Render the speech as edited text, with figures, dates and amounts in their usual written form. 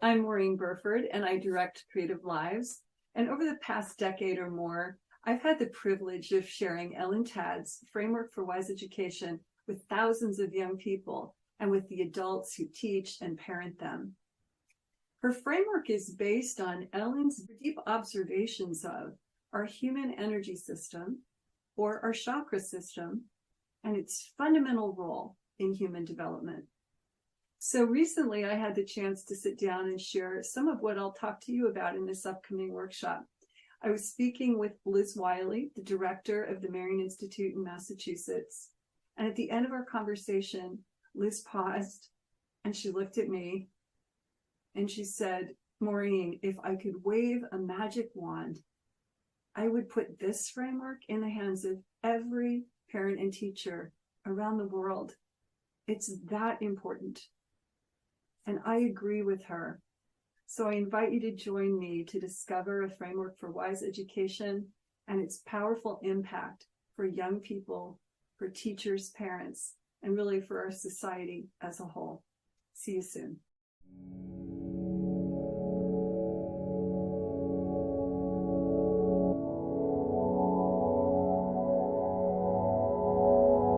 I'm Maureen Burford, and I direct Creative Lives. And over the past decade or more, I've had the privilege of sharing Ellen Tadd's Framework for Wise Education with thousands of young people and with the adults who teach and parent them. Her framework is based on Ellen's deep observations of our human energy system, or our chakra system, and its fundamental role in human development. So recently I had the chance to sit down and share some of what I'll talk to you about in this upcoming workshop. I was speaking with Liz Wiley, the director of the Marion Institute in Massachusetts. And at the end of our conversation, Liz paused and she looked at me and she said, Maureen, if I could wave a magic wand, I would put this framework in the hands of every parent and teacher around the world. It's that important. And I agree with her. So I invite you to join me to discover a framework for wise education and its powerful impact for young people, for teachers, parents, and really for our society as a whole. See you soon.